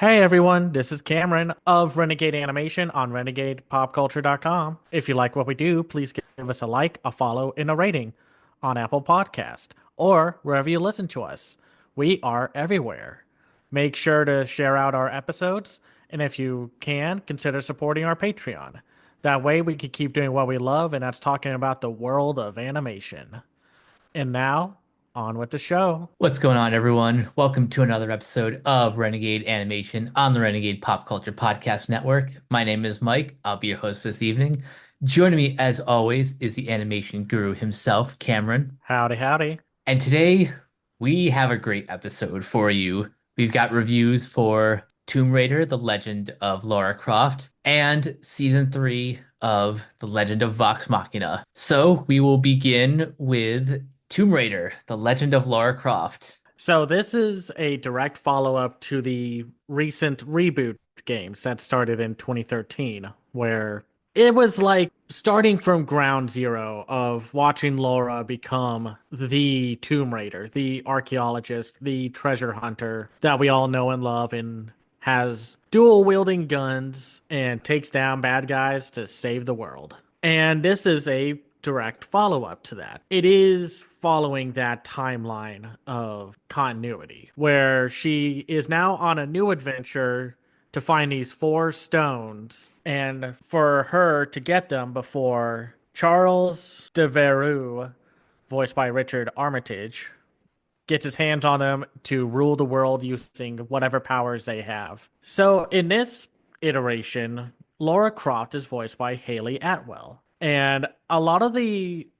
Hey everyone, this is Cameron of Renegade Animation on renegadepopculture.com. If you like what we do, please give us a like, a follow, and a rating on Apple Podcast or wherever you listen to us. We are everywhere. Make sure to share out our episodes, and if you can, consider supporting our Patreon. That way we can keep doing what we love, and that's talking about the world of animation. And now, on with the show. What's going on, everyone? Welcome to another episode of Renegade Animation on the Renegade Pop Culture Podcast Network. My name is Mike. I'll be your host this evening. Joining me, as always, is the animation guru himself, Cameron. Howdy, howdy. And today, we have a great episode for you. We've got reviews for Tomb Raider, The Legend of Lara Croft, and Season 3 of The Legend of Vox Machina. So, we will begin with Tomb Raider, The Legend of Lara Croft. So this is a direct follow-up to the recent reboot games that started in 2013, where it was like starting from ground zero of watching Laura become the Tomb Raider, the archaeologist, the treasure hunter that we all know and love and has dual wielding guns and takes down bad guys to save the world. And this is a direct follow up to that. It is following that timeline of continuity where she is now on a new adventure to find these four stones and for her to get them before Charles de Veru, voiced by Richard Armitage, gets his hands on them to rule the world using whatever powers they have. So in this iteration, Laura Croft is voiced by Haley Atwell. And a lot of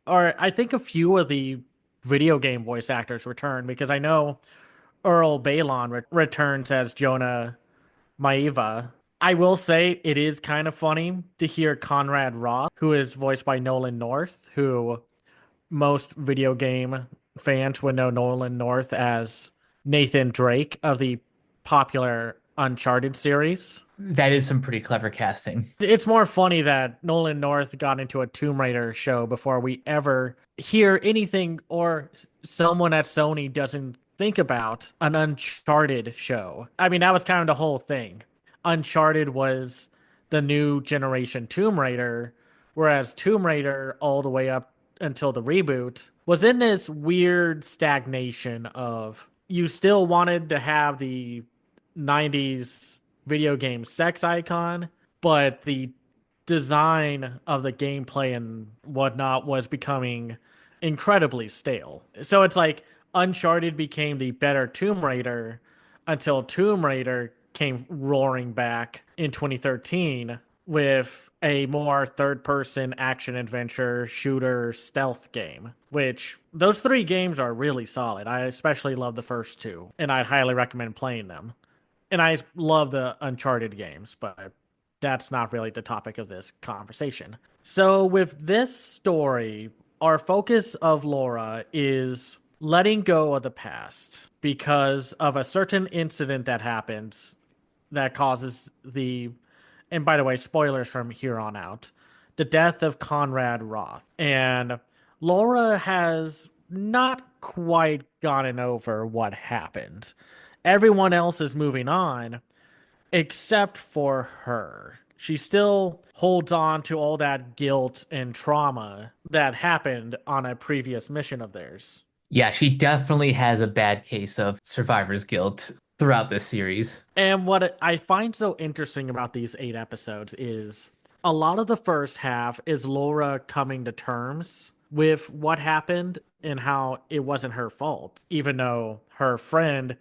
or I think a few of the video game voice actors return because I know Earl Balon returns as Jonah Maiva. I will say it is kind of funny to hear Conrad Roth, who is voiced by Nolan North, who most video game fans would know Nolan North as Nathan Drake of the popular Uncharted series. That is some pretty clever casting. It's more funny that Nolan North got into a Tomb Raider show before we ever hear anything or someone at Sony doesn't think about an Uncharted show. I mean, that was kind of the whole thing. Uncharted was the new generation Tomb Raider, whereas Tomb Raider, all the way up until the reboot, was in this weird stagnation of you still wanted to have the 90s video game sex icon, but the design of the gameplay and whatnot was becoming incredibly stale. So it's like Uncharted became the better Tomb Raider until Tomb Raider came roaring back in 2013 with a more third person action adventure shooter stealth game, which those three games are really solid. I especially love the first two, and I'd highly recommend playing them. And I love the Uncharted games, but that's not really the topic of this conversation. So, with this story, our focus of Laura is letting go of the past because of a certain incident that happens that causes and by the way, spoilers from here on out, the death of Conrad Roth. And Laura has not quite gotten over what happened. Everyone else is moving on except for her. She still holds on to all that guilt and trauma that happened on a previous mission of theirs. Yeah, she definitely has a bad case of survivor's guilt throughout this series. And what I find so interesting about these 8 episodes is a lot of the first half is Laura coming to terms with what happened and how it wasn't her fault, even though her friend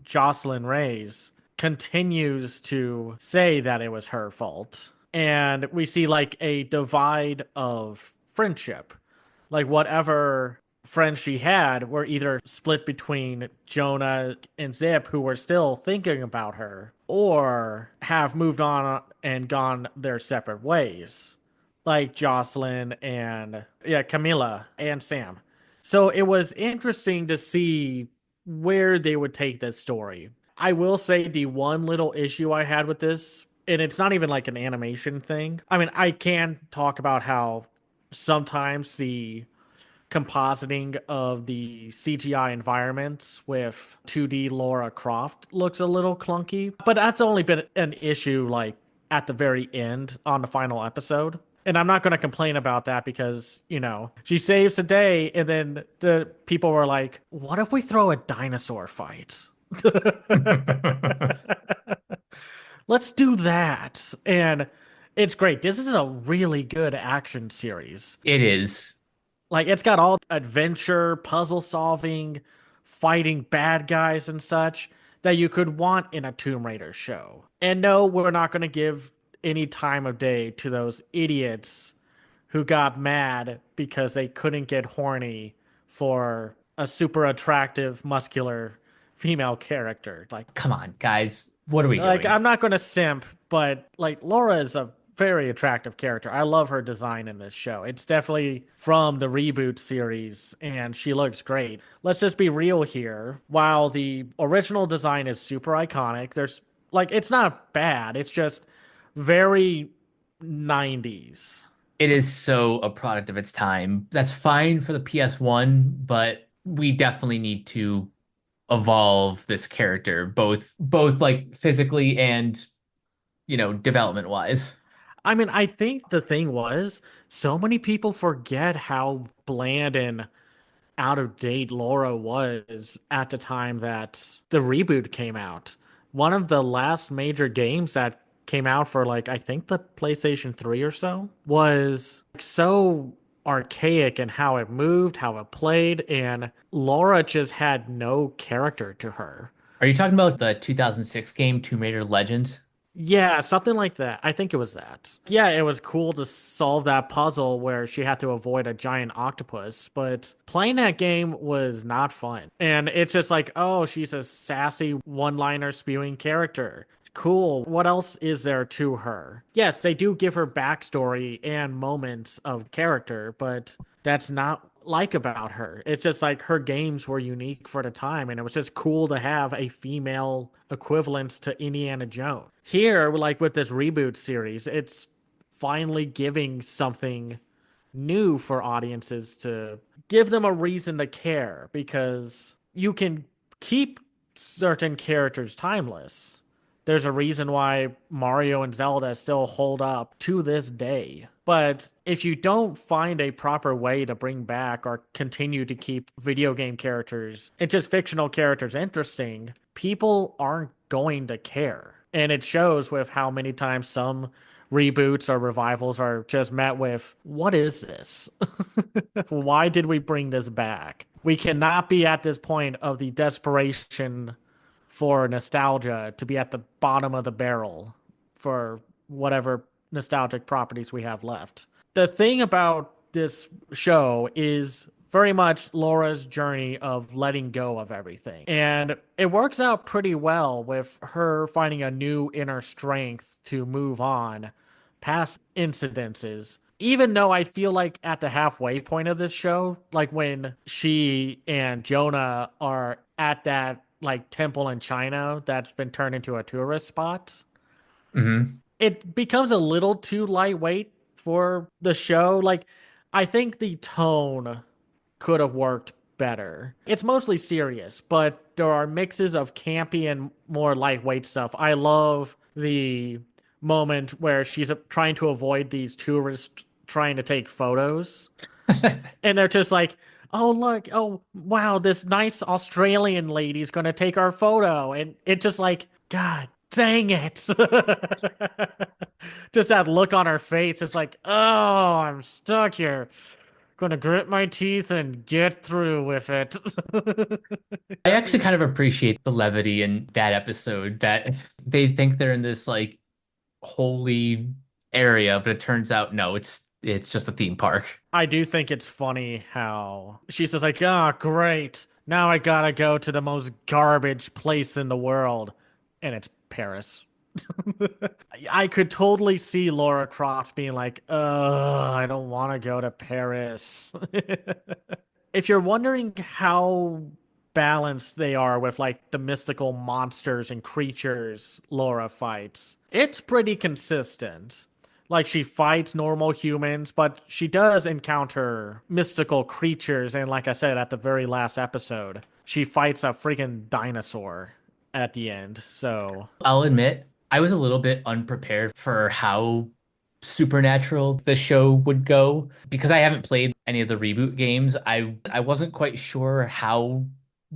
Jocelyn Reyes continues to say that it was her fault. And we see like a divide of friendship. Like whatever friends she had were either split between Jonah and Zip, who were still thinking about her, or have moved on and gone their separate ways. Like Jocelyn and Camilla and Sam. So it was interesting to see where they would take this story. I will say the one little issue I had with this, and it's not even like an animation thing. I mean, I can talk about how sometimes the compositing of the CGI environments with 2D Lara Croft looks a little clunky, but that's only been an issue like at the very end on the final episode. And I'm not going to complain about that because, she saves the day and then the people were like, what if we throw a dinosaur fight? Let's do that. And it's great. This is a really good action series. It is. Like it's got all adventure, puzzle solving, fighting bad guys and such that you could want in a Tomb Raider show. And no, we're not going to give any time of day to those idiots who got mad because they couldn't get horny for a super attractive, muscular female character. Come on, guys. What are we Like doing? I'm not going to simp, but like Laura is a very attractive character. I love her design in this show. It's definitely from the reboot series and she looks great. Let's just be real here. While the original design is super iconic, there's like it's not bad. It's just very 90s. It is so a product of its time. That's fine for the PS1, but we definitely need to evolve this character, both like physically and, development wise. I mean, I think the thing was so many people forget how bland and out of date Laura was at the time that the reboot came out. One of the last major games that came out for like I think the PlayStation 3 or so was so archaic in how it moved, how it played, and Laura just had no character to her. Are you talking about the 2006 game Tomb Raider Legend? Yeah, something like that. I think it was that. Yeah, it was cool to solve that puzzle where she had to avoid a giant octopus, but playing that game was not fun. And it's just like, oh, she's a sassy one-liner spewing character. Cool. What else is there to her? Yes, they do give her backstory and moments of character, but that's not like about her. It's just like her games were unique for the time, and it was just cool to have a female equivalent to Indiana Jones. Here, like with this reboot series, it's finally giving something new for audiences to give them a reason to care because you can keep certain characters timeless. There's a reason why Mario and Zelda still hold up to this day. But if you don't find a proper way to bring back or continue to keep video game characters and just fictional characters interesting, people aren't going to care. And it shows with how many times some reboots or revivals are just met with, what is this? Why did we bring this back? We cannot be at this point of the desperation for nostalgia to be at the bottom of the barrel for whatever nostalgic properties we have left. The thing about this show is very much Laura's journey of letting go of everything. And it works out pretty well with her finding a new inner strength to move on past incidences. Even though I feel like at the halfway point of this show, like when she and Jonah are at that like temple in China that's been turned into a tourist spot, Hmm. it becomes a little too lightweight for the show. Like, I think the tone could have worked better. It's mostly serious, but there are mixes of campy and more lightweight stuff. I love the moment where she's trying to avoid these tourists trying to take photos, and they're just like, oh, look, oh, wow, this nice Australian lady's gonna take our photo. And it's just like, God dang it. Just that look on her face. It's like, oh, I'm stuck here. Gonna grit my teeth and get through with it. I actually kind of appreciate the levity in that episode that they think they're in this like holy area, but it turns out no, it's just a theme park. I do think it's funny how she says like, "Ah, great. Now I gotta go to the most garbage place in the world." And it's Paris. I could totally see Laura Croft being like, I don't want to go to Paris." If you're wondering how balanced they are with like the mystical monsters and creatures Laura fights, it's pretty consistent. Like she fights normal humans, but she does encounter mystical creatures. And like I said, at the very last episode, she fights a freaking dinosaur at the end. So I'll admit, I was a little bit unprepared for how supernatural the show would go because I haven't played any of the reboot games. I wasn't quite sure how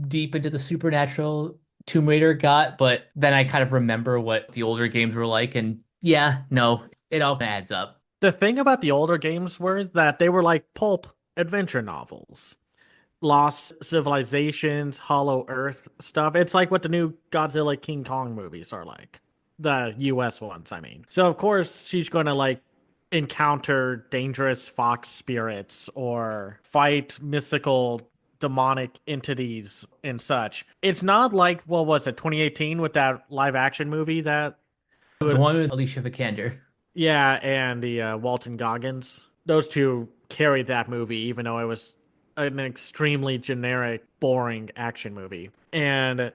deep into the supernatural Tomb Raider got, but then I kind of remember what the older games were like, and yeah, no, it all adds up. the thing about the older games were that they were like pulp adventure novels. Lost Civilizations, Hollow Earth stuff. It's like what the new Godzilla King Kong movies are like. The US ones, I mean. So of course she's going to like encounter dangerous fox spirits or fight mystical demonic entities and such. It's not like what was it, 2018 with that live action movie that The one with Alicia Vikander. yeah, and the Walton Goggins. Those two carried that movie, even though it was an extremely generic, boring action movie. And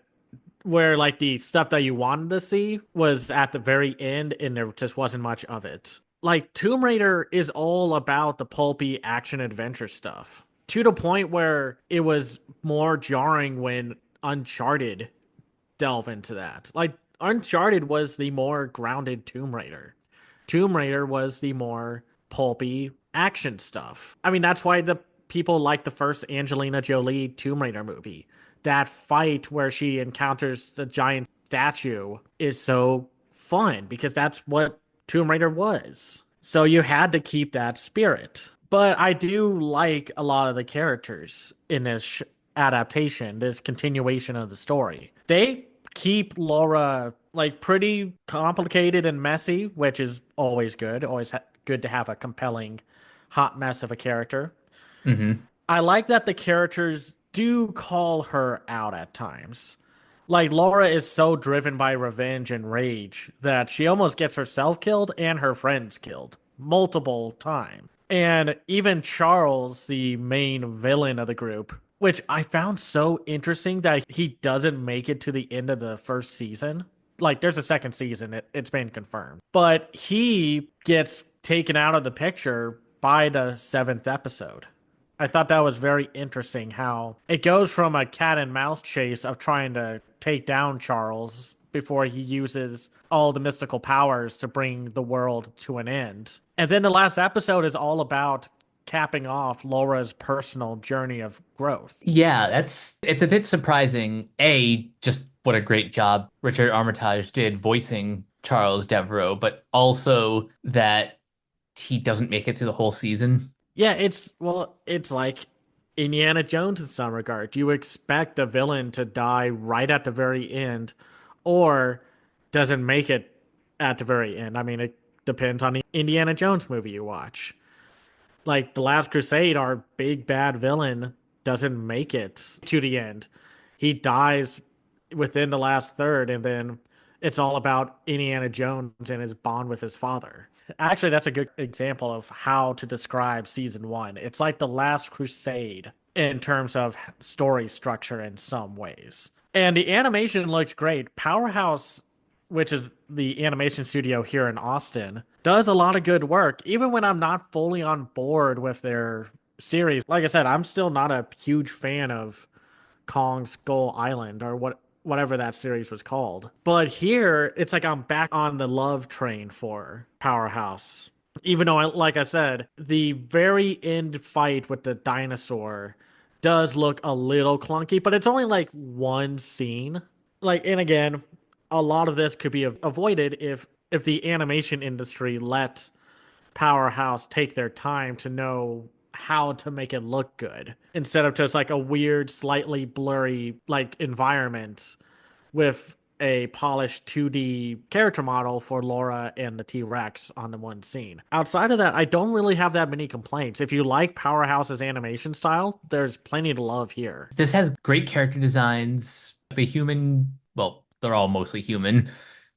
where like the stuff that you wanted to see was at the very end, and there just wasn't much of it. Like Tomb Raider is all about the pulpy action adventure stuff to the point where it was more jarring when Uncharted delve into that. Like Uncharted was the more grounded Tomb Raider. Tomb Raider was the more pulpy action stuff. I mean, that's why the people like the first Angelina Jolie Tomb Raider movie. That fight where she encounters the giant statue is so fun because that's what Tomb Raider was. So you had to keep that spirit. But I do like a lot of the characters in this adaptation, this continuation of the story. They keep Laura like pretty complicated and messy, which is always good. Always good to have a compelling hot mess of a character. Hmm. I like that the characters do call her out at times. Like Laura is so driven by revenge and rage that she almost gets herself killed and her friends killed multiple times. And even Charles, the main villain of the group, which I found so interesting that he doesn't make it to the end of the first season. Like there's a second season, it's been confirmed. But he gets taken out of the picture by the seventh episode. I thought that was very interesting how it goes from a cat and mouse chase of trying to take down Charles before he uses all the mystical powers to bring the world to an end. And then the last episode is all about capping off Laura's personal journey of growth. Yeah, it's a bit surprising. Just what a great job Richard Armitage did voicing Charles Devereaux, but also that he doesn't make it through the whole season. Yeah, it's like Indiana Jones in some regard. You expect the villain to die right at the very end, or doesn't make it at the very end. I mean, it depends on the Indiana Jones movie you watch. Like The Last Crusade, our big bad villain doesn't make it to the end. He dies within the last third, and then it's all about Indiana Jones and his bond with his father. Actually, that's a good example of how to describe season one. It's like The Last Crusade in terms of story structure in some ways. And the animation looks great. Powerhouse, which is the animation studio here in Austin, does a lot of good work, even when I'm not fully on board with their series. Like I said, I'm still not a huge fan of Kong Skull Island or whatever that series was called. But here, it's like I'm back on the love train for Powerhouse. Even though, like I said, the very end fight with the dinosaur does look a little clunky, but it's only like one scene. Like, and again, a lot of this could be avoided if the animation industry let Powerhouse take their time to know how to make it look good instead of just like a weird, slightly blurry like environment with a polished 2D character model for Laura and the T-Rex on the one scene. Outside of that, I don't really have that many complaints. If you like Powerhouse's animation style, there's plenty to love here. This has great character designs. The human, well, they're all mostly human.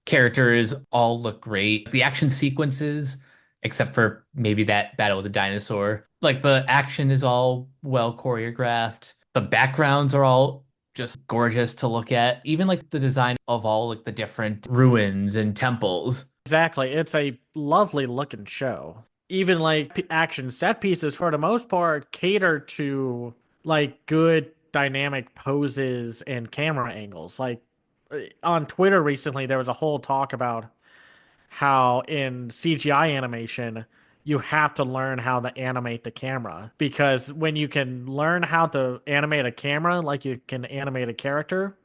Characters all look great. The action sequences, except for maybe that battle with the dinosaur, like the action is all well choreographed. The backgrounds are all just gorgeous to look at. Even like the design of all like the different ruins and temples. Exactly. It's a lovely looking show. Even like action set pieces for the most part cater to like good dynamic poses and camera angles. Like on Twitter recently, there was a whole talk about how in CGI animation, you have to learn how to animate the camera because when you can learn how to animate a camera like you can animate a character,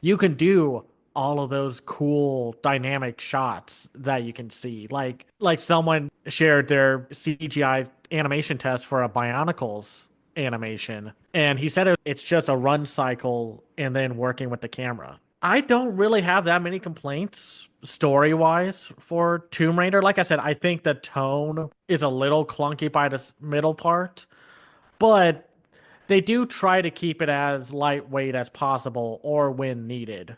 you can do all of those cool dynamic shots that you can see. Like someone shared their CGI animation test for a Bionicles animation, and he said it's just a run cycle and then working with the camera. I don't really have that many complaints story wise for Tomb Raider. Like I said, I think the tone is a little clunky by this middle part, but they do try to keep it as lightweight as possible or when needed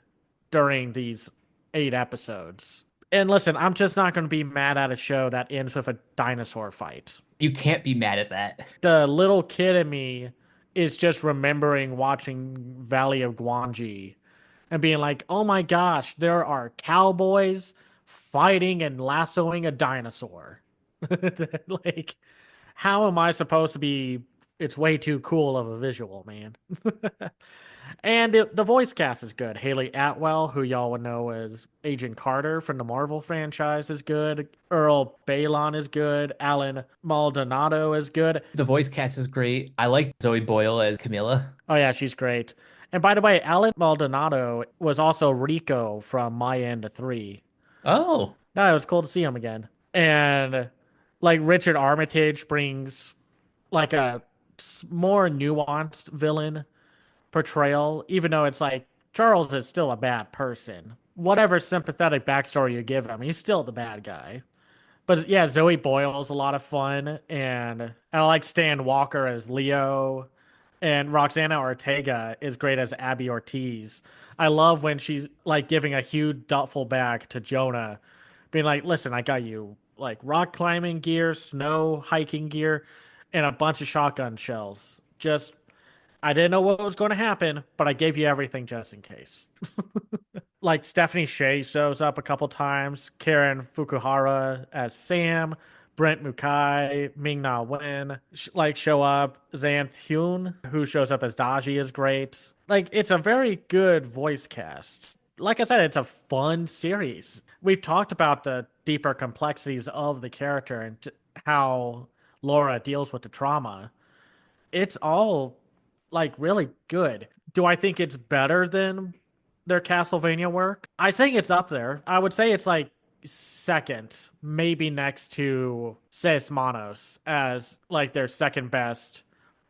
during these 8 episodes. And listen, I'm just not going to be mad at a show that ends with a dinosaur fight. You can't be mad at that. The little kid in me is just remembering watching Valley of Guanji and being like, oh my gosh, there are cowboys fighting and lassoing a dinosaur. Like, how am I supposed to be? It's way too cool of a visual, man. And the voice cast is good. Haley Atwell, who y'all would know as Agent Carter from the Marvel franchise, is good. Earl Balon is good. Alan Maldonado is good. The voice cast is great. I like Zoe Boyle as Camilla. Oh, yeah, she's great. And by the way, Alan Maldonado was also Rico from My End to 3. Oh, No, it was cool to see him again. And like Richard Armitage brings like a more nuanced villain portrayal, even though it's like Charles is still a bad person. Whatever sympathetic backstory you give him, he's still the bad guy. But yeah, Zoe Boyle's a lot of fun, and I like Stan Walker as Leo, and Roxana Ortega is great as Abby Ortiz. I love when she's like giving a huge duffel bag to Jonah, being like, "Listen, I got you like rock climbing gear, snow hiking gear, and a bunch of shotgun shells. Just I didn't know what was going to happen, but I gave you everything just in case." Like Stephanie Shea shows up a couple times, Karen Fukuhara as Sam, Brent Mukai, Ming Na Wen like show up. Xanth Hyun, who shows up as Daji, is great. Like it's a very good voice cast. Like I said, it's a fun series. We've talked about the deeper complexities of the character and how Laura deals with the trauma. It's all like really good. Do I think it's better than their Castlevania work? I think it's up there. I would say it's like second, maybe next to Seis Manos as like their second best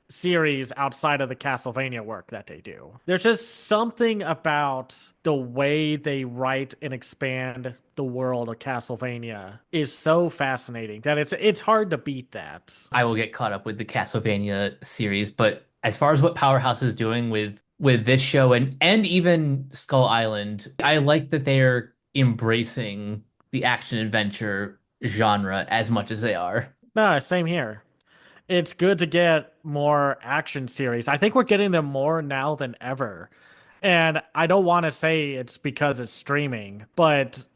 series outside of the Castlevania work that they do. There's just something about the way they write and expand the world of Castlevania is so fascinating that it's hard to beat that. I will get caught up with the Castlevania series, but as far as what Powerhouse is doing with this show and even Skull Island, I like that they're embracing the action adventure genre as much as they are. No, same here. It's good to get more action series. I think we're getting them more now than ever. And I don't want to say it's because it's streaming, but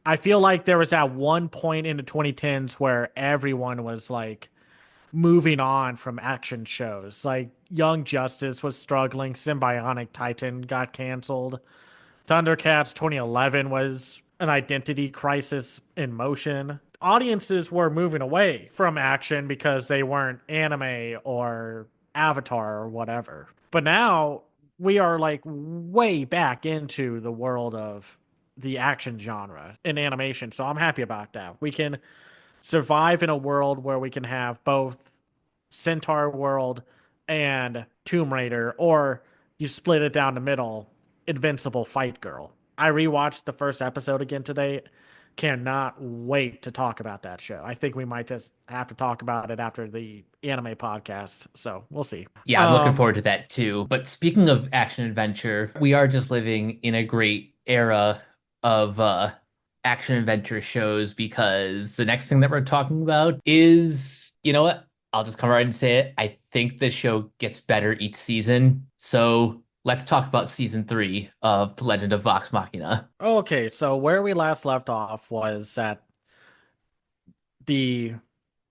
I feel like there was that one point in the 2010s where everyone was like moving on from action shows. Like Young Justice was struggling, Symbionic Titan got canceled. Thundercats 2011 was an identity crisis in motion. Audiences were moving away from action because they weren't anime or Avatar or whatever. But now we are like way back into the world of the action genre in animation. So I'm happy about that. We can survive in a world where we can have both Centaur World and Tomb Raider, or you split it down the middle, Invincible Fight Girl. I rewatched the first episode again today. Cannot wait to talk about that show. I think we might just have to talk about it after the anime podcast. So we'll see. Yeah, I'm looking forward to that too. But speaking of action adventure, we are just living in a great era of action adventure shows because the next thing that we're talking about is, you know what? I'll just come right and say it. I think the show gets better each season. So let's talk about season 3 of The Legend of Vox Machina. Okay, so where we last left off was that the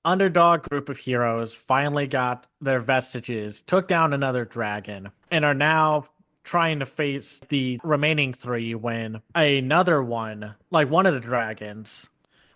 underdog group of heroes finally got their vestiges, took down another dragon, and are now trying to face the remaining three when another one, like one of the dragons,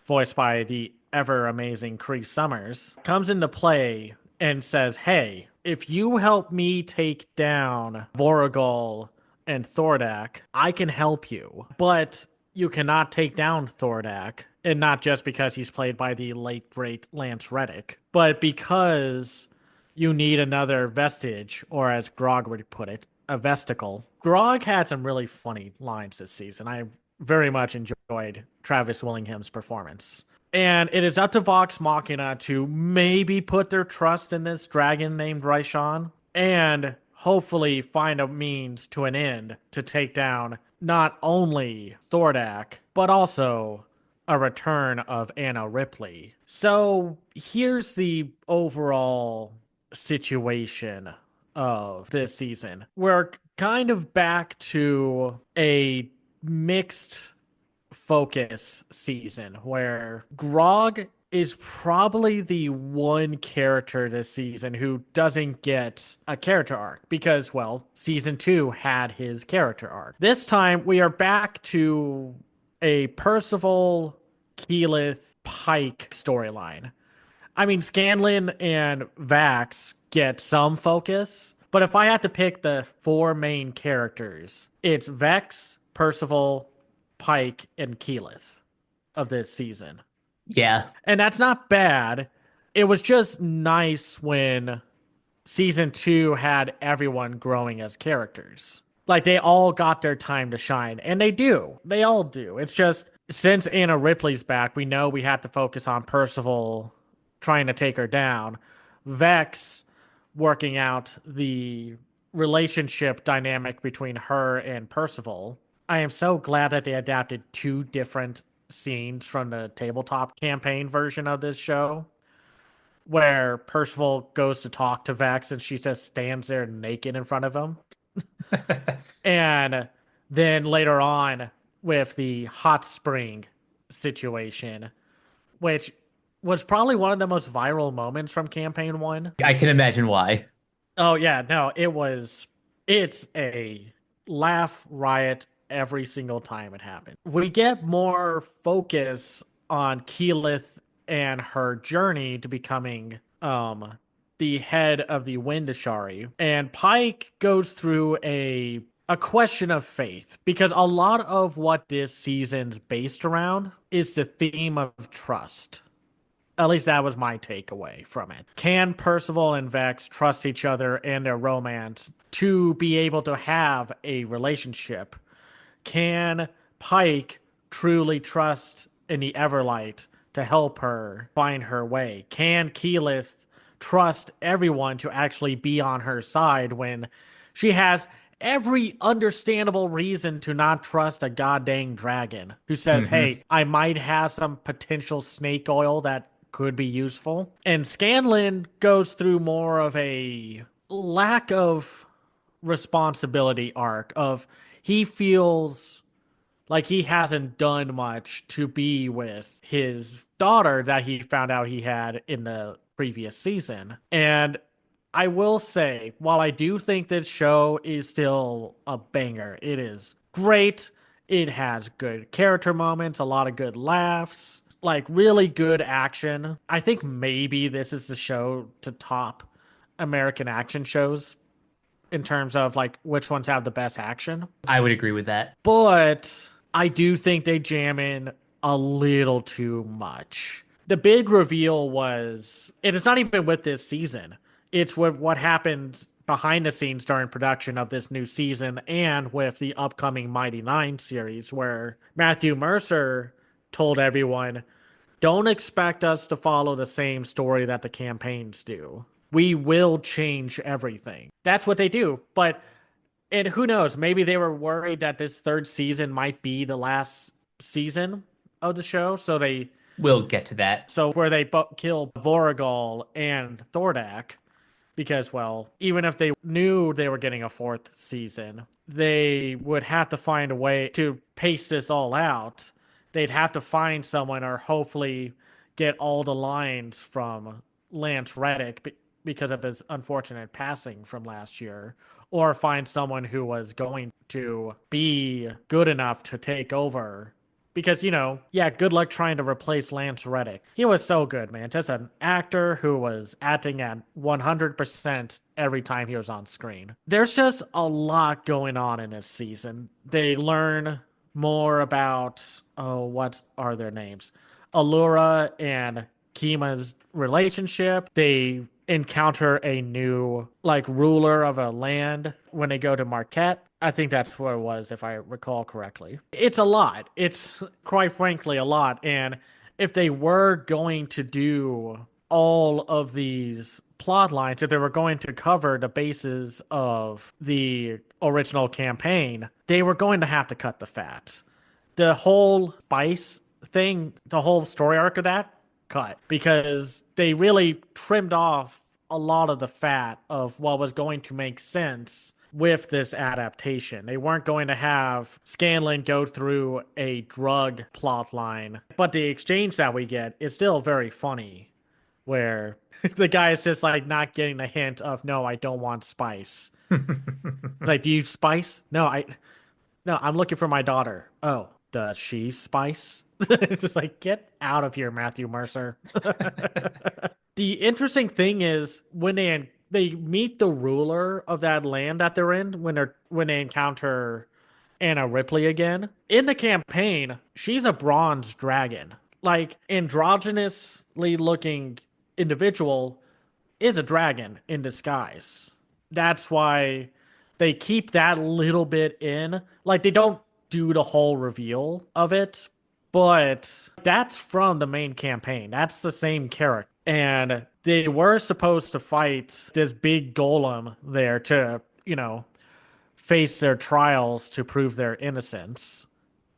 voiced by the ever amazing Cree Summers, comes into play and says, "Hey, if you help me take down Voragol and Thordak, I can help you. But you cannot take down Thordak, and not just because he's played by the late great Lance Reddick, but because you need another vestige, or as Grog would put it, a vesticle." Grog had some really funny lines this season. I very much enjoyed Travis Willingham's performance. And it is up to Vox Machina to maybe put their trust in this dragon named Raishan and hopefully find a means to an end to take down not only Thordak, but also a return of Anna Ripley. So here's the overall situation of this season. We're kind of back to a mixed focus season where Grog is probably the one character this season who doesn't get a character arc because, well, season 2 had his character arc. This time we are back to a Percival, Keyleth, Pike storyline. I mean, Scanlan and Vax get some focus, but if I had to pick the four main characters, it's Vex, Percival, Pike, and Keyleth of this season. Yeah. And that's not bad. It was just nice when season 2 had everyone growing as characters. Like they all got their time to shine, and they do. They all do. It's just since Anna Ripley's back, we know we have to focus on Percival trying to take her down, Vex working out the relationship dynamic between her and Percival. I am so glad that they adapted two different scenes from the tabletop campaign version of this show where Percival goes to talk to Vex and she just stands there naked in front of him. And then later on with the hot spring situation, which was probably one of the most viral moments from campaign 1. I can imagine why. Oh yeah, no, it's a laugh riot every single time it happens. We get more focus on Keyleth and her journey to becoming the head of the Windashari. And Pike goes through a question of faith because a lot of what this season's based around is the theme of trust. At least that was my takeaway from it. Can Percival and Vex trust each other and their romance to be able to have a relationship? Can Pike truly trust in the Everlight to help her find her way? Can Keyleth trust everyone to actually be on her side when she has every understandable reason to not trust a goddamn dragon who says, Hmm. "Hey, I might have some potential snake oil that could be useful." And Scanlan goes through more of a lack of responsibility arc of he feels like he hasn't done much to be with his daughter that he found out he had in the previous season. And I will say, while I do think this show is still a banger, it is great. It has good character moments, a lot of good laughs, like really good action. I think maybe this is the show to top American action shows in terms of like which ones have the best action. I would agree with that. But I do think they jam in a little too much. The big reveal was, and it's not even with this season, it's with what happened behind the scenes during production of this new season and with the upcoming Mighty Nine series, where Matthew Mercer told everyone, don't expect us to follow the same story that the campaigns do. We will change everything. That's what they do. But and who knows? Maybe they were worried that this third season might be the last season of the show, We'll get to that. so where they kill Voragol and Thordak. because, well, even if they knew they were getting a fourth season, they would have to find a way to pace this all out. They'd have to find someone or hopefully get all the lines from Lance Reddick because of his unfortunate passing from last year, or find someone who was going to be good enough to take over because, yeah, good luck trying to replace Lance Reddick. He was so good, man. Just an actor who was acting at 100% every time he was on screen. There's just a lot going on in this season. They learn more about, oh, what are their names? Allura and Kima's relationship. They encounter a new like ruler of a land when they go to Marquette. I think that's what it was, if I recall correctly. It's a lot. It's quite frankly a lot. And if they were going to do all of these plot lines, if they were going to cover the bases of the original campaign, they were going to have to cut the fat. The whole spice thing, the whole story arc of that, cut because they really trimmed off a lot of the fat of what was going to make sense with this adaptation. They weren't going to have Scanlan go through a drug plot line, but the exchange that we get is still very funny, where the guy is just like not getting the hint of, no, I don't want spice. It's like, do you spice? No, I'm looking for my daughter. Oh, does she spice? It's just like, get out of here, Matthew Mercer. The interesting thing is when they meet the ruler of that land that they're in, when they encounter Anna Ripley again. In the campaign, she's a bronze dragon. Like androgynously looking individual is a dragon in disguise. That's why they keep that little bit in. Like they don't do the whole reveal of it, but that's from the main campaign. That's the same character. And they were supposed to fight this big golem there to, face their trials to prove their innocence.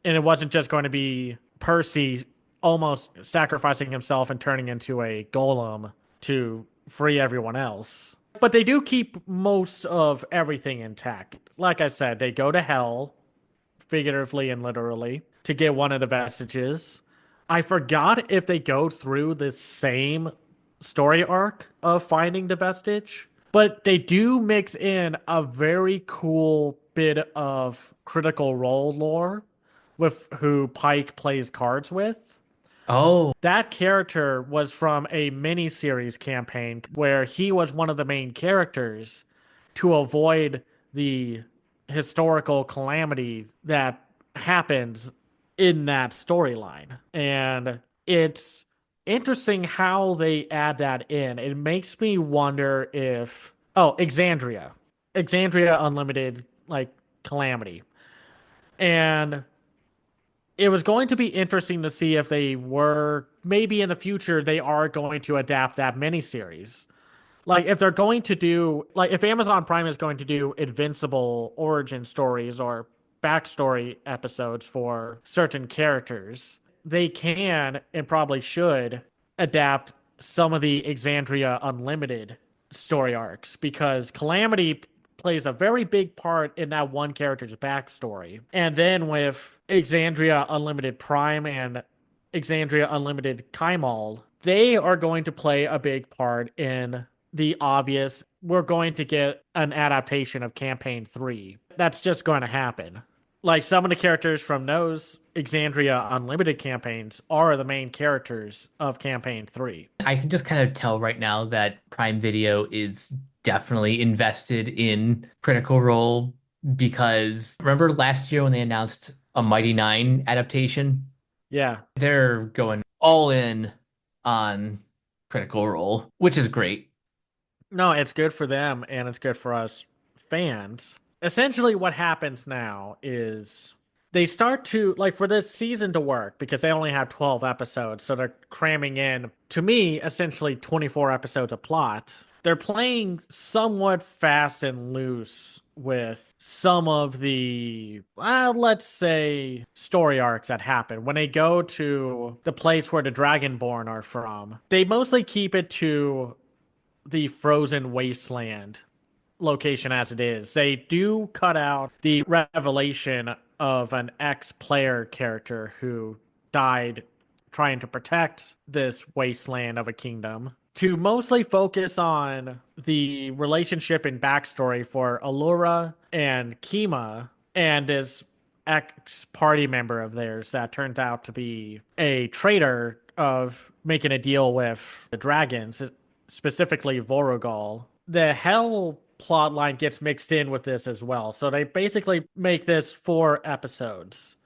And it wasn't just going to be Percy almost sacrificing himself and turning into a golem to free everyone else. But they do keep most of everything intact. Like I said, they go to hell, figuratively and literally, to get one of the vestiges. I forgot if they go through the same story arc of finding the vestige, but they do mix in a very cool bit of Critical Role lore with who Pike plays cards with. Oh, That character was from a miniseries campaign where he was one of the main characters to avoid the historical calamity that happens in that storyline. And it's interesting how they add that in. It makes me wonder if, oh, Exandria Unlimited, like Calamity. And it was going to be interesting to see if they were, maybe in the future, they are going to adapt that miniseries. Like, if they're going to do, like, if Amazon Prime is going to do Invincible origin stories or backstory episodes for certain characters, they can and probably should adapt some of the Exandria Unlimited story arcs because Calamity plays a very big part in that one character's backstory. And then with Exandria Unlimited Prime and Exandria Unlimited Kaimal, they are going to play a big part in the obvious. We're going to get an adaptation of Campaign 3. That's just going to happen. Like some of the characters from those Exandria Unlimited campaigns are the main characters of Campaign 3. I can just kind of tell right now that Prime Video is definitely invested in Critical Role because remember last year when they announced a Mighty Nine adaptation? Yeah. They're going all in on Critical Role, which is great. No, it's good for them and it's good for us fans. Essentially, what happens now is they start to, like, for this season to work, because they only have 12 episodes, so they're cramming in, to me, essentially 24 episodes of plot. They're playing somewhat fast and loose with some of the, let's say, story arcs that happen. When they go to the place where the Dragonborn are from, they mostly keep it to the frozen wasteland location as it is. They do cut out the revelation of an ex-player character who died trying to protect this wasteland of a kingdom to mostly focus on the relationship and backstory for Allura and Kima and this ex-party member of theirs that turns out to be a traitor of making a deal with the dragons, specifically Vorugal. The Hell plotline gets mixed in with this as well. So they basically make this 4 episodes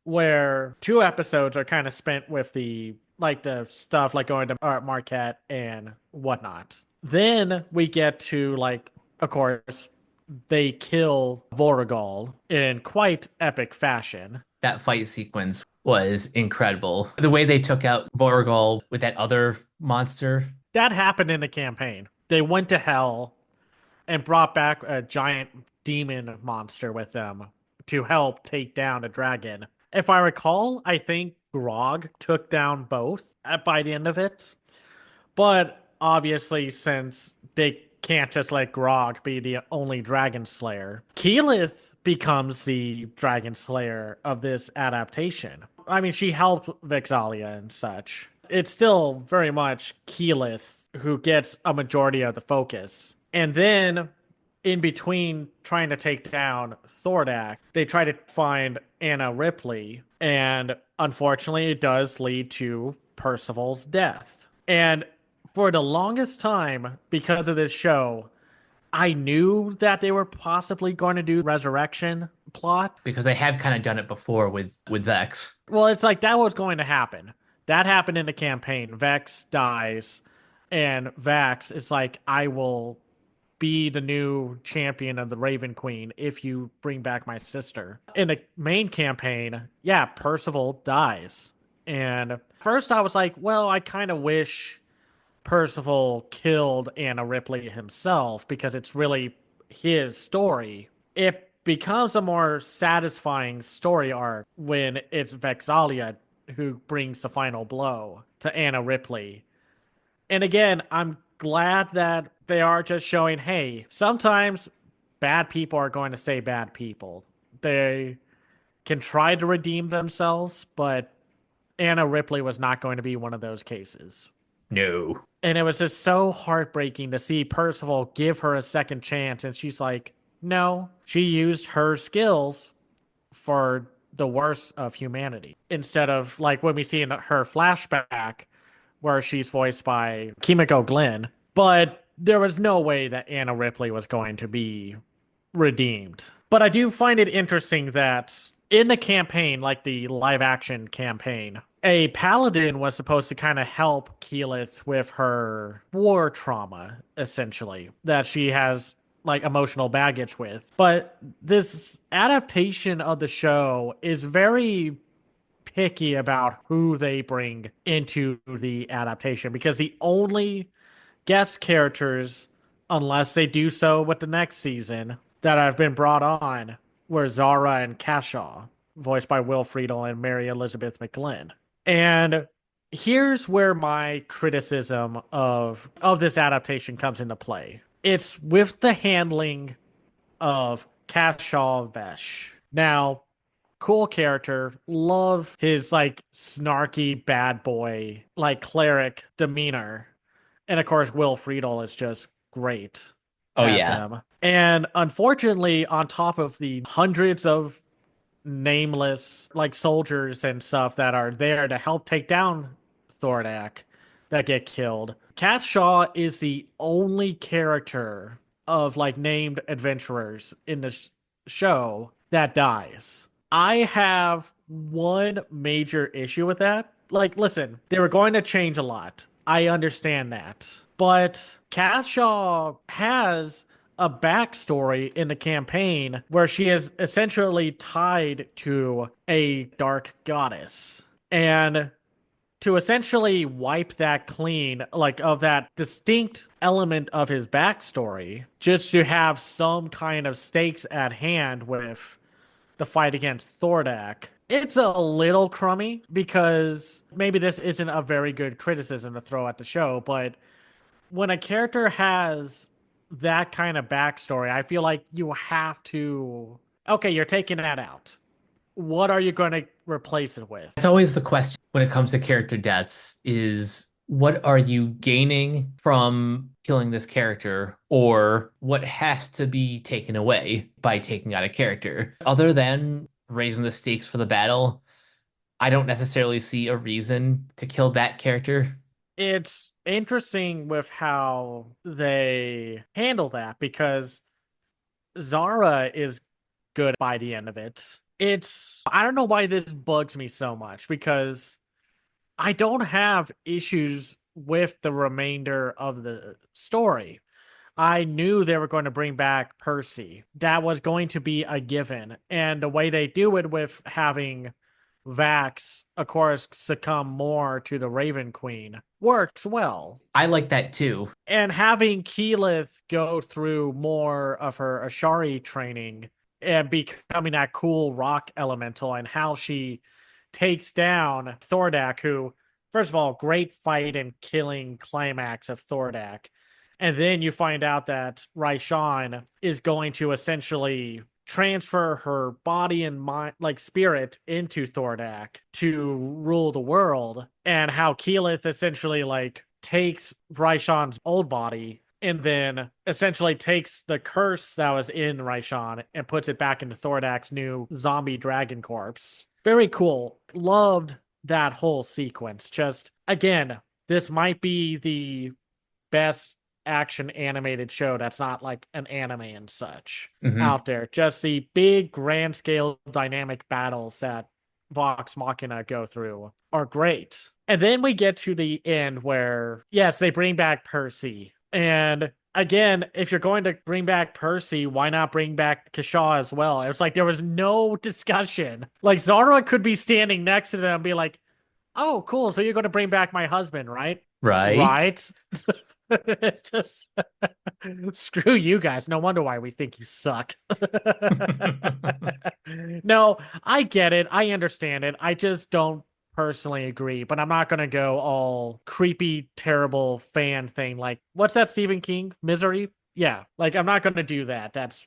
where 2 episodes are kind of spent with the stuff like going to Art Marquette and whatnot. Then we get to of course, they kill Vorugal in quite epic fashion. That fight sequence was incredible. The way they took out Vorgol with that other monster. That happened in the campaign. They went to hell and brought back a giant demon monster with them to help take down the dragon. If I recall, I think Grog took down both by the end of it. But obviously, since they can't just let Grog be the only dragon slayer, Keyleth becomes the dragon slayer of this adaptation. I mean, she helped Vexalia and such. It's still very much Keyleth who gets a majority of the focus. And then in between trying to take down Thordak, they try to find Anna Ripley, and unfortunately, it does lead to Percival's death. And for the longest time, because of this show, I knew that they were possibly going to do resurrection plot. Because they have kind of done it before with Vex. Well, it's like that was going to happen. That happened in the campaign. Vex dies, and Vex is like, I will be the new champion of the Raven Queen if you bring back my sister. In the main campaign, yeah, Percival dies. And first I was like, well, I kind of wish Percival killed Anna Ripley himself because it's really his story. It becomes a more satisfying story arc when it's Vexalia who brings the final blow to Anna Ripley. And again, I'm glad that they are just showing, hey, sometimes bad people are going to stay bad people. They can try to redeem themselves, but Anna Ripley was not going to be one of those cases. No. And it was just so heartbreaking to see Percival give her a second chance. And she's like, no, she used her skills for the worst of humanity. Instead of like when we see in her flashback where she's voiced by Kimiko Glenn. But there was no way that Anna Ripley was going to be redeemed. But I do find it interesting that in the campaign, like the live action campaign, a paladin was supposed to kind of help Keyleth with her war trauma, essentially, that she has like emotional baggage with. But this adaptation of the show is very picky about who they bring into the adaptation because the only guest characters, unless they do so with the next season, that have been brought on were Zara and Kashaw, voiced by Will Friedle and Mary Elizabeth McGlynn. And here's where my criticism of this adaptation comes into play. It's with the handling of Kashaw Vesh. Now, cool character, love his like snarky bad boy, like cleric demeanor. And of course, Will Friedle is just great Oh as yeah. him. And unfortunately, on top of the hundreds of nameless like soldiers and stuff that are there to help take down Thordak that get killed, Cat Shaw is the only character of like named adventurers in the show that dies. I have one major issue with that. Like, listen, they were going to change a lot. I understand that. But Catshaw has a backstory in the campaign where she is essentially tied to a dark goddess. And to essentially wipe that clean, like of that distinct element of his backstory, just to have some kind of stakes at hand with the fight against Thordak. It's a little crummy because maybe this isn't a very good criticism to throw at the show, but when a character has that kind of backstory, I feel like you have to. Okay, you're taking that out. What are you going to replace it with? It's always the question when it comes to character deaths is what are you gaining from killing this character, or what has to be taken away by taking out a character? Other than raising the stakes for the battle, I don't necessarily see a reason to kill that character. It's interesting with how they handle that because Zara is good by the end of it. I don't know why this bugs me so much because I don't have issues with the remainder of the story. I knew they were going to bring back Percy. That was going to be a given. And the way they do it with having Vax, of course, succumb more to the Raven Queen works well. I like that too. And having Keyleth go through more of her Ashari training and becoming that cool rock elemental and how she takes down Thordak, who, first of all, great fight and killing climax of Thordak. And then you find out that Raishan is going to essentially transfer her body and mind, like spirit, into Thordak to rule the world, and how Keyleth essentially like takes Raishan's old body and then essentially takes the curse that was in Raishan and puts it back into Thordak's new zombie dragon corpse. Very cool. Loved that whole sequence. Just again, this might be the best action animated show that's not like an anime and such Hmm. out there. Just the big grand scale dynamic battles that Vox Machina go through are great. And then we get to the end where, yes, they bring back Percy. And again, if you're going to bring back Percy, why not bring back Kashaw as well? It was like there was no discussion. Like Zara could be standing next to them and be like, oh, cool. So you're going to bring back my husband, right? Right? Right. It's just screw you guys. No wonder why we think you suck. No, I get it. I understand it. I just don't personally agree, but I'm not going to go all creepy, terrible fan thing. Like, what's that Stephen King? Misery? Yeah. Like, I'm not going to do that. That's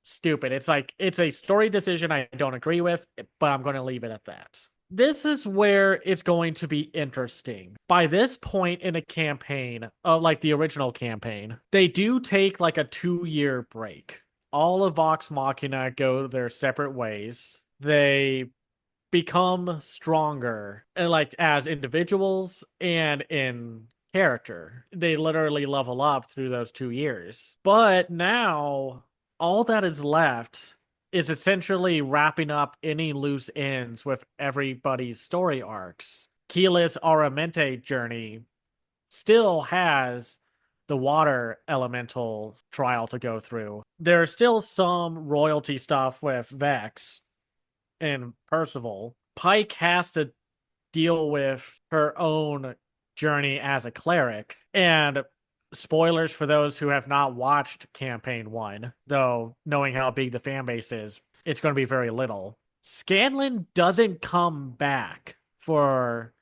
stupid. It's like, it's a story decision I don't agree with, but I'm going to leave it at that. This is where it's going to be interesting. By this point in a campaign, like the original campaign, they do take like a 2 year break. All of Vox Machina go their separate ways. They become stronger, like as individuals and in character. They literally level up through those 2 years. But now all that is left is essentially wrapping up any loose ends with everybody's story arcs. Keyleth's Aramente journey still has the water elemental trial to go through. There's still some royalty stuff with Vex and Percival. Pike has to deal with her own journey as a cleric. And spoilers for those who have not watched campaign one, though knowing how big the fan base is, it's going to be very little. Scanlan doesn't come back for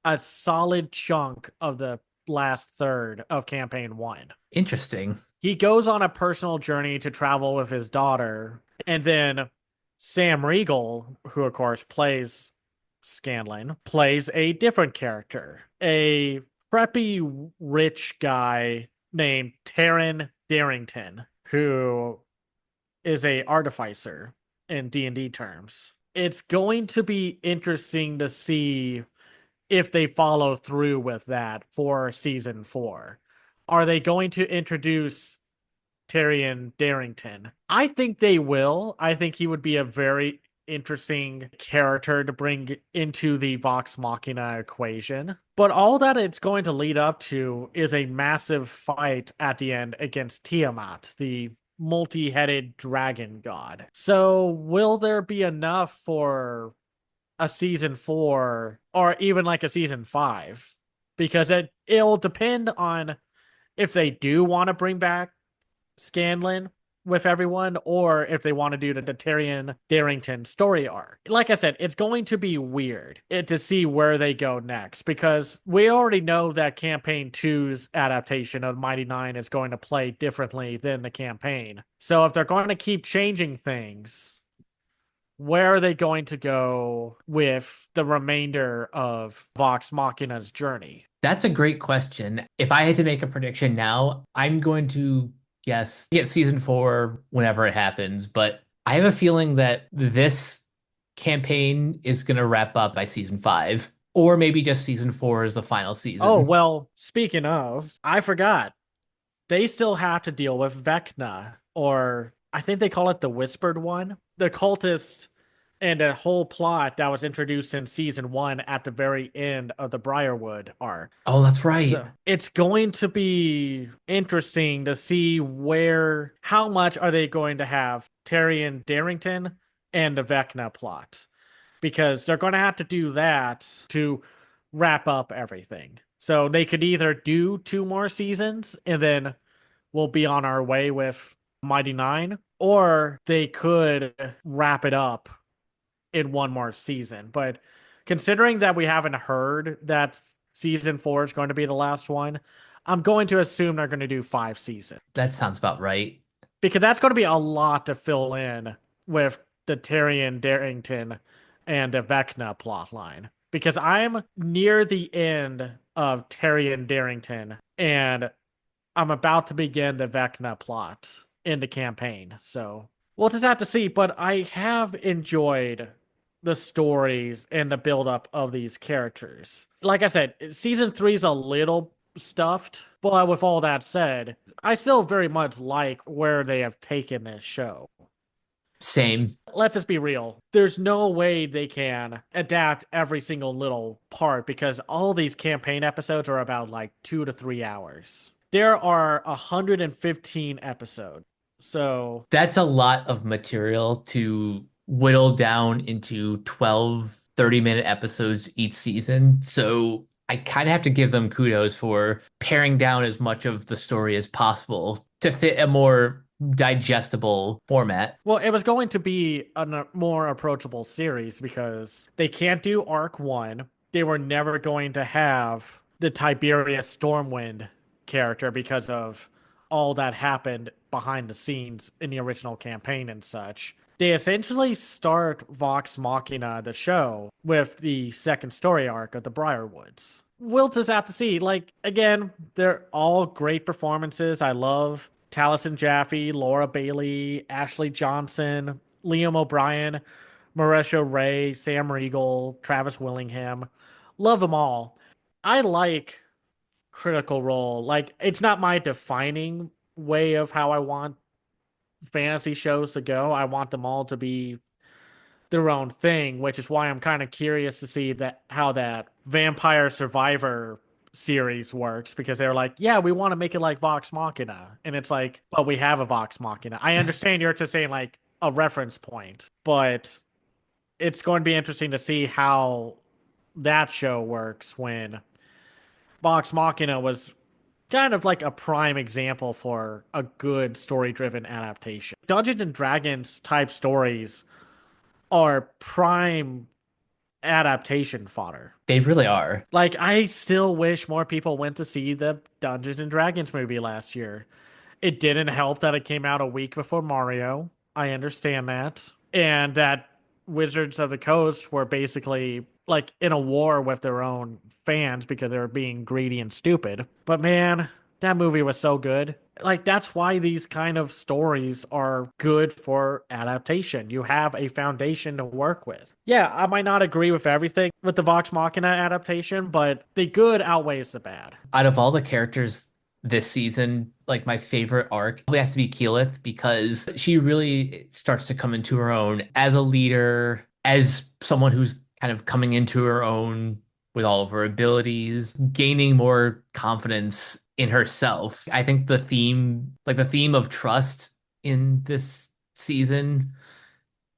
a solid chunk of the last third of campaign one. Interesting. He goes on a personal journey to travel with his daughter, and then Sam Riegel, who of course plays Scanlan, plays a different character, a preppy rich guy named Taryn Darrington, who is a artificer in D&D terms. It's going to be interesting to see if they follow through with that for season 4. Are they going to introduce Tyrion Darrington? I think they will. I think he would be a very interesting character to bring into the Vox Machina equation. But all that it's going to lead up to is a massive fight at the end against Tiamat, the multi-headed dragon god. So will there be enough for a season 4 or even like a season 5? Because it'll depend on if they do want to bring back Scanlan with everyone, or if they want to do the Tyrion Darrington story arc. Like I said, it's going to be weird to see where they go next because we already know that Campaign Two's adaptation of Mighty Nine is going to play differently than the campaign. So if they're going to keep changing things, where are they going to go with the remainder of Vox Machina's journey? That's a great question. If I had to make a prediction now, I'm going to guess get season four whenever it happens, but I have a feeling that this campaign is going to wrap up by season five, or maybe just season four is the final Oh, season. well, speaking of, I forgot. They still have to deal with Vecna, or I think they call it the Whispered One, the cultist, and a whole plot that was introduced in season one at the very end of the Briarwood arc. Oh, that's right. So it's going to be interesting to see how much are they going to have Tyrion Darrington and the Vecna plot, because they're going to have to do that to wrap up everything. So they could either do two more seasons and then we'll be on our way with Mighty Nine, or they could wrap it up in one more season. But considering that we haven't heard that season four is going to be the last one, I'm going to assume they're going to do 5 seasons That sounds about right. because that's going to be a lot to fill in with the Tyrion Darrington and the Vecna plotline. Because I'm near the end of Tyrion Darrington and I'm about to begin the Vecna plot in the campaign. So we'll just have to see. But I have enjoyed the stories and the buildup of these characters. Like I said, season three is a little stuffed, but with all that said, I still very much like where they have taken this show. Same. Let's just be real. There's no way they can adapt every single little part because all these campaign episodes are about like 2 to 3 hours. There are 115 episodes. So, That's a lot of material to whittle down into 12, 30-minute episodes each season. So I kind of have to give them kudos for paring down as much of the story as possible to fit a more digestible format. well, it was going to be a more approachable series because they can't do arc one. They were never going to have the Tiberius Stormwind character because of all that happened behind the scenes in the original campaign and such. They essentially start Vox Machina, the show, with the second story arc of the Briarwoods. We'll just have to see. Like, again, they're all great performances. I love Taliesin Jaffe, Laura Bailey, Ashley Johnson, Liam O'Brien, Marisha Ray, Sam Riegel, Travis Willingham. Love them all. I like Critical Role. Like, it's not my defining way of how I want fantasy shows to go. I want them all to be their own thing, which is why I'm kind of curious to see that how that Vampire Survivor series works because they're like, yeah, we want to make it like Vox Machina. And it's like, but we have a Vox Machina. I understand you're just saying like a reference point, but it's going to be interesting to see how that show works when Vox Machina was kind of like a prime example for a good story driven adaptation. Dungeons and Dragons type stories are prime adaptation fodder. They really are. Like, I still wish more people went to see the Dungeons and Dragons movie last year. It didn't help that it came out a week before Mario. I understand that. And that Wizards of the Coast were basically like in a war with their own fans because they were being greedy and stupid. But man, that movie was so good. Like, that's why these kind of stories are good for adaptation. You have a foundation to work with. Yeah, I might not agree with everything with the Vox Machina adaptation, but the good outweighs the bad. Out of all the characters this season, like my favorite arc probably has to be Keyleth because she really starts to come into her own as a leader, as someone who's kind of coming into her own with all of her abilities, gaining more confidence in herself. I think the theme of trust in this season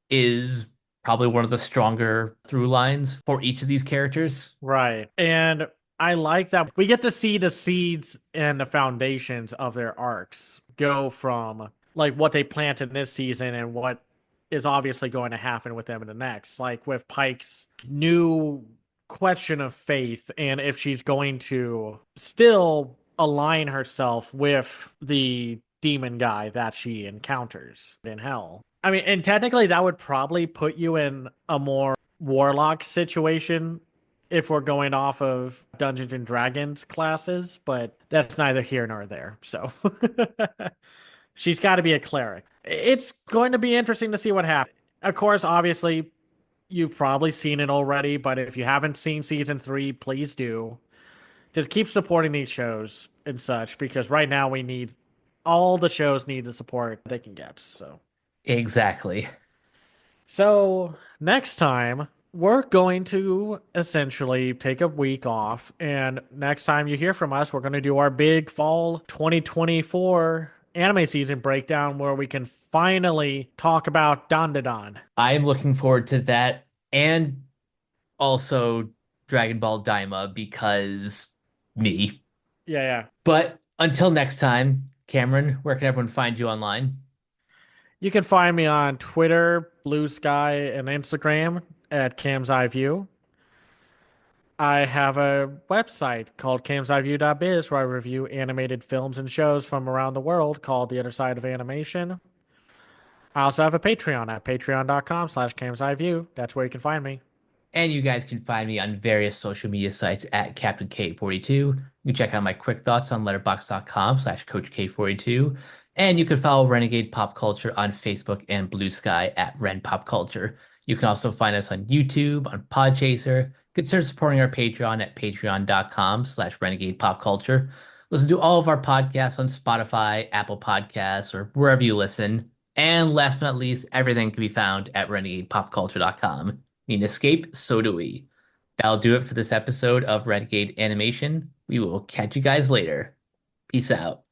is probably one of the stronger through lines for each of these characters. Right. And I like that we get to see the seeds and the foundations of their arcs go from like what they plant in this season and what is obviously going to happen with them in the next. Like with Pike's new question of faith and if she's going to still align herself with the demon guy that she encounters in hell. I mean, and technically that would probably put you in a more warlock situation if we're going off of Dungeons and Dragons classes, but that's neither here nor there. So she's got to be a cleric. It's going to be interesting to see what happens. Of course, obviously, you've probably seen it already, but if you haven't seen season three, please do. Just keep supporting these shows and such because right now we need all the shows need the support they can get. Exactly. So next time we're going to essentially take a week off, and next time you hear from us, we're going to do our big fall 2024 anime season breakdown where we can finally talk about Dandadan. I'm looking forward to that and also Dragon Ball Daima because me. Yeah, yeah. But until next time, Cameron, where can everyone find you online? You can find me on Twitter, Blue Sky, and Instagram at Cam's Eye View. I have a website called camseyeview.biz where I review animated films and shows from around the world called The Other Side of Animation. I also have a Patreon at patreon.com/camseyeview. That's where you can find me. And you guys can find me on various social media sites at Captain K42. You can check out my quick thoughts on letterboxd.com/Coach K42. And you can follow Renegade Pop Culture on Facebook and Blue Sky at Ren Pop Culture. You can also find us on YouTube, on Podchaser. Consider supporting our Patreon at patreon.com/Renegade Pop Culture. Listen to all of our podcasts on Spotify, Apple Podcasts, or wherever you listen. And last but not least, everything can be found at renegadepopculture.com. Need an escape? So do we. That'll do it for this episode of Renegade Animation. We will catch you guys later. Peace out.